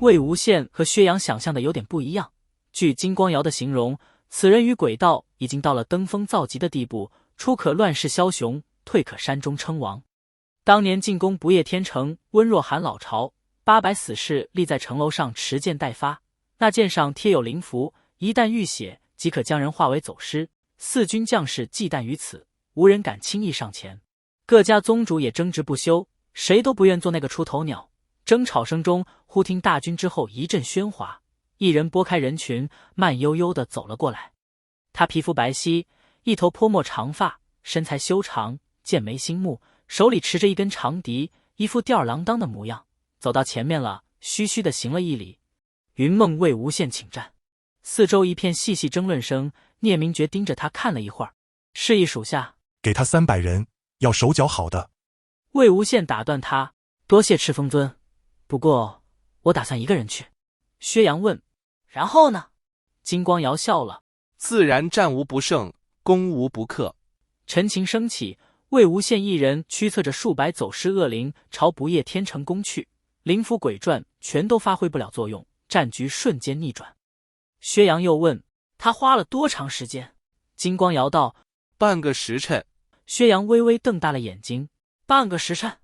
魏无羡和薛洋想象的有点不一样。据金光瑶的形容，此人与鬼道已经到了登峰造极的地步，出可乱世枭雄，退可山中称王。当年进攻不夜天城，温若寒老巢，800死士立在城楼上持剑待发，那剑上贴有灵符，一旦遇血即可将人化为走尸。4军将士忌惮于此，无人敢轻易上前。各家宗主也争执不休，谁都不愿做那个出头鸟。争吵声中，忽听大军之后一阵喧哗，一人拨开人群，慢悠悠地走了过来。他皮肤白皙，一头泼墨长发，身材修长，剑眉星目，手里持着一根长笛，一副吊儿郎当的模样。走到前面了，虚虚地行了一礼。云梦魏无羡请战。四周一片细细争论声，聂明觉盯着他看了一会儿，示意属下给他300人，要手脚好的。魏无羡打断他，多谢赤峰尊，不过我打算一个人去。薛洋问，然后呢？金光瑶笑了，自然战无不胜，攻无不克。陈情升起，魏无羡一人驱策着数百走尸恶灵朝不夜天城攻去，灵符鬼传全都发挥不了作用，战局瞬间逆转。薛洋又问，他花了多长时间？金光瑶道，半个时辰。薛洋微微瞪大了眼睛，半个时辰？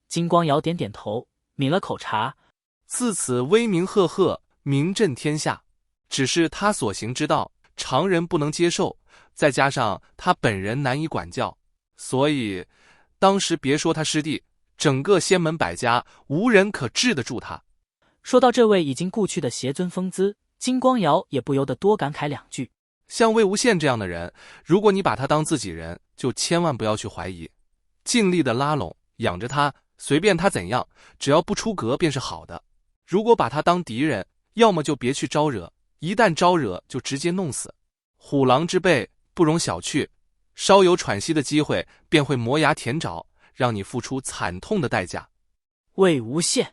金光瑶点点头，抿了口茶，自此威名赫赫，名震天下。只是他所行之道，常人不能接受，再加上他本人难以管教，所以当时别说他师弟，整个仙门百家无人可治得住他。说到这位已经故去的邪尊风姿，金光瑶也不由得多感慨2句。像魏无羡这样的人，如果你把他当自己人，就千万不要去怀疑，尽力的拉拢养着他，随便他怎样，只要不出格便是好的。如果把他当敌人，要么就别去招惹，一旦招惹就直接弄死。虎狼之辈不容小觑，稍有喘息的机会便会磨牙舔爪，让你付出惨痛的代价。魏无羡。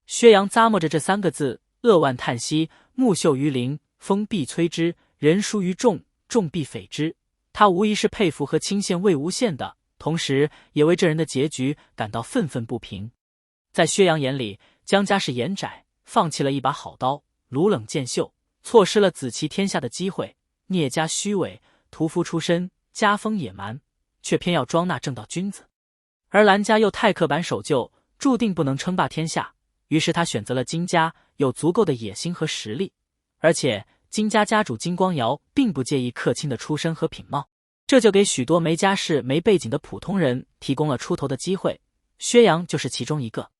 薛洋咂摸着这3个字，扼腕叹息，木秀于林，风必摧之，人疏于众，众必匪之。他无疑是佩服和钦羡魏无羡的，同时也为这人的结局感到愤愤不平。在薛洋眼里，江家是严窄，放弃了一把好刀，鲁冷剑秀，错失了子齐天下的机会。聂家虚伪，屠夫出身，家风野蛮，却偏要装那正道君子。而蓝家又太刻板守旧，注定不能称霸天下。于是他选择了金家，有足够的野心和实力，而且金家家主金光瑶并不介意客卿的出身和品貌，这就给许多没家世没背景的普通人提供了出头的机会。薛洋就是其中一个。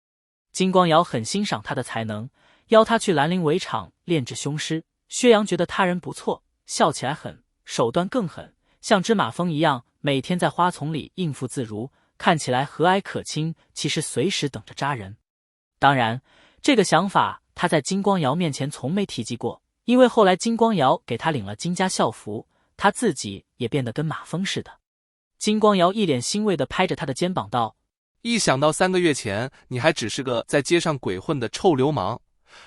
金光瑶很欣赏他的才能，邀他去兰陵围场炼制凶尸。薛洋觉得他人不错，笑起来狠，手段更狠，像只马蜂一样，每天在花丛里应付自如，看起来和蔼可亲，其实随时等着扎人。当然，这个想法他在金光瑶面前从没提及过，因为后来金光瑶给他领了金家校服，他自己也变得跟马蜂似的。金光瑶一脸欣慰地拍着他的肩膀道，一想到3个月前你还只是个在街上鬼混的臭流氓，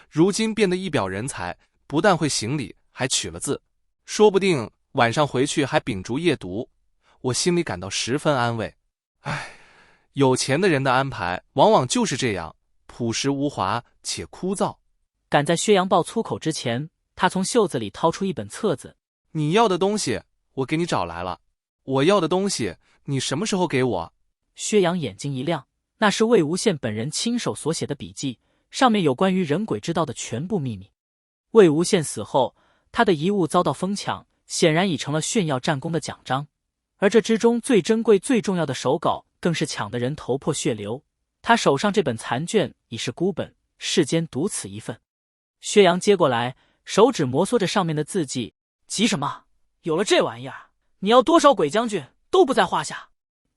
如今变得一表人才，不但会行礼，还取了字，说不定晚上回去还秉烛夜读，我心里感到十分安慰。唉，有钱的人的安排往往就是这样，朴实无华且枯燥。赶在薛洋爆粗口之前，他从袖子里掏出一本册子。你要的东西我给你找来了，我要的东西你什么时候给我？薛洋眼睛一亮，那是魏无羡本人亲手所写的笔记，上面有关于人鬼之道的全部秘密。魏无羡死后，他的遗物遭到疯抢，显然已成了炫耀战功的奖章，而这之中最珍贵最重要的手稿更是抢得人头破血流。他手上这本残卷已是孤本，世间独此一份。薛洋接过来，手指摩挲着上面的字迹，急什么？有了这玩意儿，你要多少鬼将军都不在话下。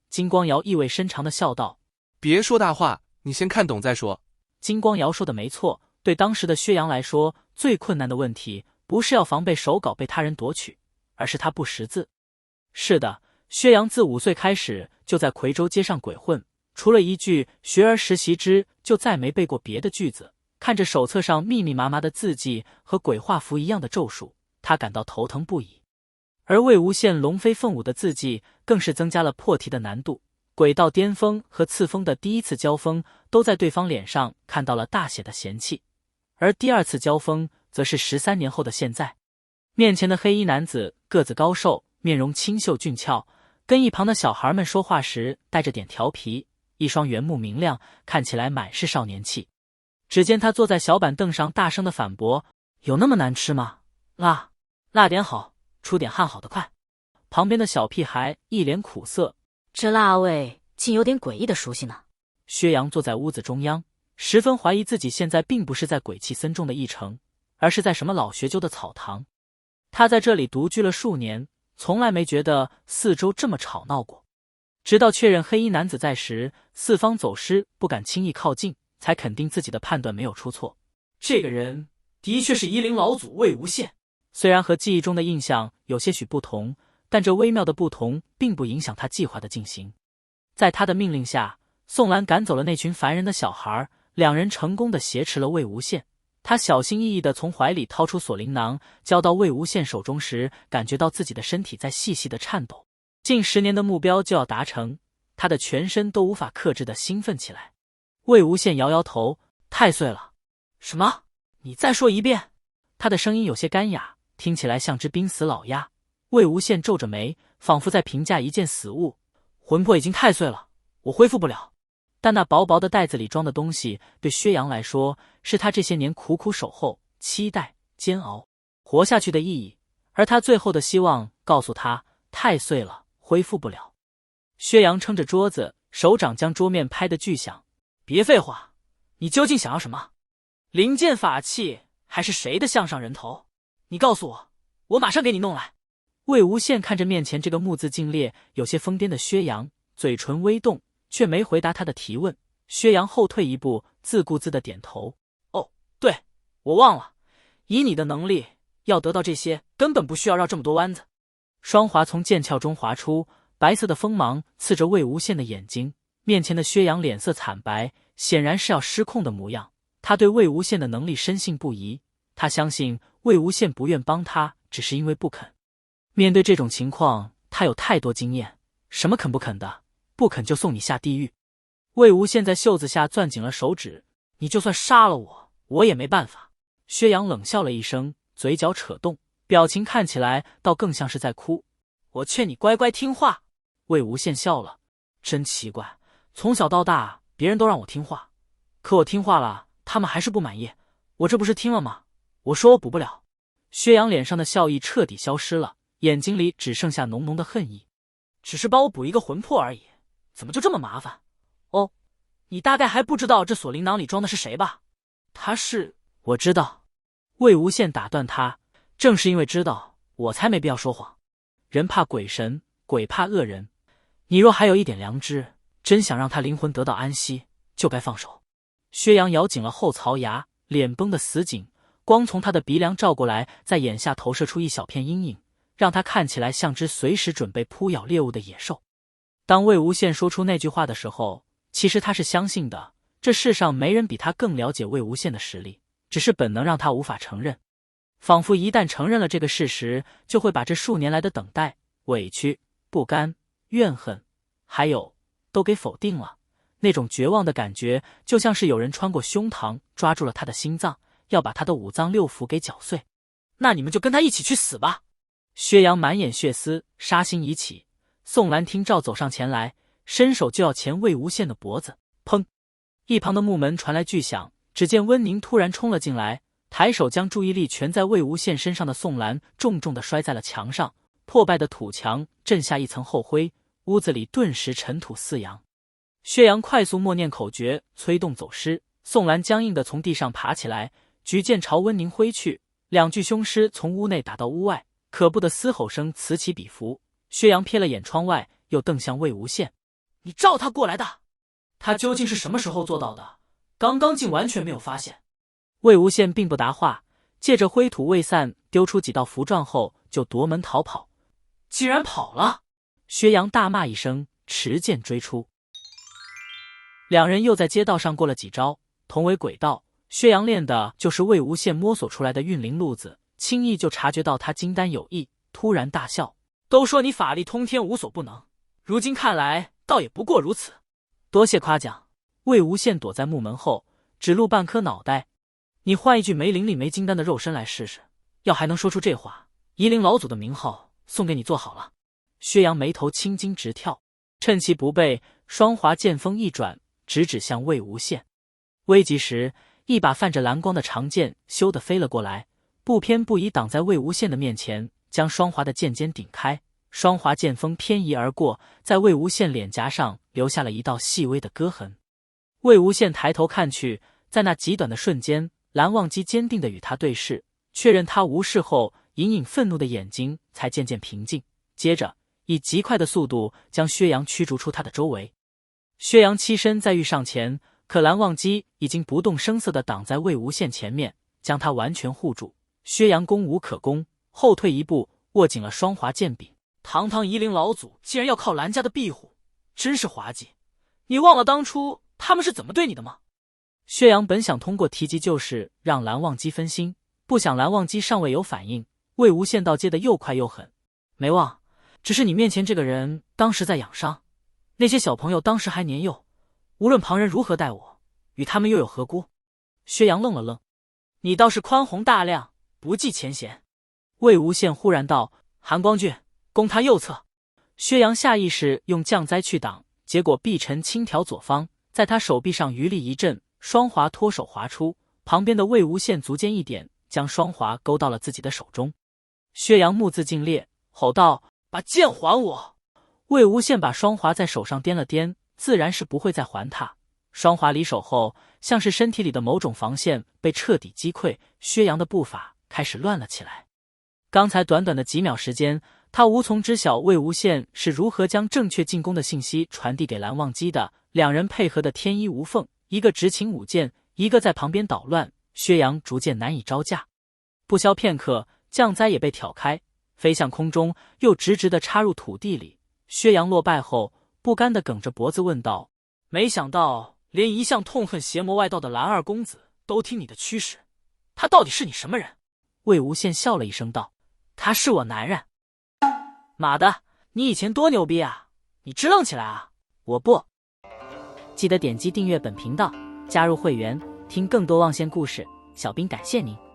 金光瑶意味深长地笑道，别说大话，你先看懂再说。金光瑶说的没错，对当时的薛洋来说，最困难的问题不是要防备手稿被他人夺取，而是他不识字。是的，薛洋自5岁开始就在夔州街上鬼混，除了一句学而时习之，就再没背过别的句子。看着手册上密密麻麻的字迹和鬼画符一样的咒术，他感到头疼不已。而魏无羡龙飞凤舞的字迹更是增加了破题的难度，鬼道巅峰和次峰的第一次交锋，都在对方脸上看到了大写的嫌弃，而第二次交锋则是13年后的现在。面前的黑衣男子个子高瘦，面容清秀俊俏，跟一旁的小孩们说话时带着点调皮，一双圆目明亮，看起来满是少年气。只见他坐在小板凳上，大声的反驳：“有那么难吃吗？辣点好，出点汗好得快。”旁边的小屁孩一脸苦涩：“这辣味竟有点诡异的熟悉呢。”薛洋坐在屋子中央，十分怀疑自己现在并不是在鬼气森重的驿城，而是在什么老学究的草堂。他在这里独居了数年，从来没觉得四周这么吵闹过。直到确认黑衣男子在时，四方走失不敢轻易靠近，才肯定自己的判断没有出错。这个人的确是夷陵老祖魏无羡，虽然和记忆中的印象有些许不同，但这微妙的不同并不影响他计划的进行。在他的命令下，宋兰赶走了那群烦人的小孩，两人成功地挟持了魏无羡。他小心翼翼地从怀里掏出锁灵囊，交到魏无羡手中时，感觉到自己的身体在细细的颤抖。近10年的目标就要达成，他的全身都无法克制地兴奋起来。魏无羡摇摇头：“太岁了。”“什么？你再说一遍？”他的声音有些干哑，听起来像只濒死老鸭。魏无羡皱着眉，仿佛在评价一件死物：“魂魄已经太岁了，我恢复不了。”但那薄薄的袋子里装的东西，对薛洋来说，是他这些年苦苦守候、期待、煎熬、活下去的意义。而他最后的希望告诉他，太岁了，恢复不了。薛洋撑着桌子，手掌将桌面拍得巨响：“别废话，你究竟想要什么？灵剑法器，还是谁的项上人头？你告诉我，我马上给你弄来。”魏无羡看着面前这个目眦尽裂、有些疯癫的薛洋，嘴唇微动，却没回答他的提问。薛洋后退一步，自顾自的点头：“哦，对，我忘了，以你的能力，要得到这些，根本不需要绕这么多弯子。”双滑从剑鞘中滑出，白色的锋芒刺着魏无羡的眼睛。面前的薛洋脸色惨白，显然是要失控的模样。他对魏无羡的能力深信不疑，他相信魏无羡不愿帮他，只是因为不肯。面对这种情况，他有太多经验，什么肯不肯的，不肯就送你下地狱。魏无羡在袖子下攥紧了手指：“你就算杀了我，我也没办法。”薛洋冷笑了一声，嘴角扯动，表情看起来倒更像是在哭。“我劝你乖乖听话。”魏无羡笑了：“真奇怪，从小到大别人都让我听话，可我听话了，他们还是不满意。我这不是听了吗？我说我补不了。”薛洋脸上的笑意彻底消失了，眼睛里只剩下浓浓的恨意。“只是帮我补一个魂魄而已，怎么就这么麻烦？哦，你大概还不知道这锁灵囊里装的是谁吧？”“他是……我知道。”魏无羡打断他：“正是因为知道，我才没必要说谎。人怕鬼神，鬼怕恶人。你若还有一点良知，真想让他灵魂得到安息，就该放手。”薛洋咬紧了后槽牙，脸绷得死紧，光从他的鼻梁照过来，在眼下投射出一小片阴影，让他看起来像只随时准备扑咬猎物的野兽。当魏无羡说出那句话的时候，其实他是相信的，这世上没人比他更了解魏无羡的实力，只是本能让他无法承认。仿佛一旦承认了这个事实，就会把这数年来的等待、委屈、不甘、怨恨，还有都给否定了。那种绝望的感觉，就像是有人穿过胸膛，抓住了他的心脏，要把他的五脏六腑给搅碎。“那你们就跟他一起去死吧！”薛洋满眼血丝，杀心已起。宋兰听召走上前来，伸手就要钳魏无羡的脖子。砰！一旁的木门传来巨响，只见温宁突然冲了进来，抬手将注意力全在魏无羡身上的宋兰重重地摔在了墙上，破败的土墙震下一层厚灰，屋子里顿时尘土四扬。薛洋快速默念口诀，催动走尸。宋兰僵硬地从地上爬起来，举剑朝温宁挥去，两具凶尸从屋内打到屋外，可怖的嘶吼声此起彼伏。薛洋瞥了眼窗外，又瞪向魏无羡：“你照他过来的？他究竟是什么时候做到的？刚刚竟完全没有发现。”魏无羡并不答话，借着灰土未散，丢出几道符状后就夺门逃跑。“既然跑了！”薛洋大骂一声，持剑追出。两人又在街道上过了几招，同为鬼道，薛洋练的就是魏无羡摸索出来的运灵路子，轻易就察觉到他金丹有异，突然大笑：“都说你法力通天无所不能，如今看来倒也不过如此。多谢夸奖。魏无羡躲在木门后，只露半颗脑袋。你换一具没灵力没金丹的肉身来试试，要还能说出这话，夷陵老祖的名号送给你做好了。薛洋眉头青筋直跳，趁其不备，双华剑锋一转，直指向魏无羡。危急时，一把泛着蓝光的长剑咻地飞了过来，不偏不倚挡在魏无羡的面前，将双华的剑尖顶开。双华剑锋偏移而过，在魏无羡脸颊上留下了一道细微的割痕。魏无羡抬头看去，在那极短的瞬间，蓝忘机坚定地与他对视，确认他无事后，隐隐愤怒的眼睛才渐渐平静，接着以极快的速度将薛洋驱逐出他的周围。薛洋欺身再欲上前，可蓝忘机已经不动声色地挡在魏无羡前面，将他完全护住。薛洋攻无可攻，后退一步，握紧了双华剑柄。堂堂夷陵老祖竟然要靠蓝家的庇护，真是滑稽！你忘了当初他们是怎么对你的吗？薛洋本想通过提及旧事让蓝忘机分心，不想蓝忘机尚未有反应，魏无羡倒接得又快又狠。没忘，只是你面前这个人当时在养伤，那些小朋友当时还年幼，无论旁人如何待我，与他们又有何辜？薛洋愣了愣，你倒是宽宏大量，不计前嫌。魏无羡忽然道：韩光俊，攻他右侧。薛洋下意识用降灾去挡，结果臂沉轻挑左方，在他手臂上余力一震，双华脱手滑出，旁边的魏无羡足尖一点，将双华勾到了自己的手中。薛洋目眦尽裂，吼道：把剑还我！魏无羡把双华在手上掂了掂，自然是不会再还他。双华离手后，像是身体里的某种防线被彻底击溃，薛洋的步伐开始乱了起来。刚才短短的几秒时间，他无从知晓魏无羡是如何将正确进攻的信息传递给蓝忘机的，两人配合的天衣无缝，一个执勤舞剑，一个在旁边捣乱，薛洋逐渐难以招架。不消片刻，降灾也被挑开，飞向空中，又直直地插入土地里。薛洋落败后，不甘地梗着脖子问道：没想到连一向痛恨邪魔外道的蓝二公子都听你的驱使，他到底是你什么人？魏无羡笑了一声道：他是我男人。妈的，你以前多牛逼啊，你支棱起来啊！我不。记得点击订阅本频道，加入会员，听更多望仙故事，小兵感谢您。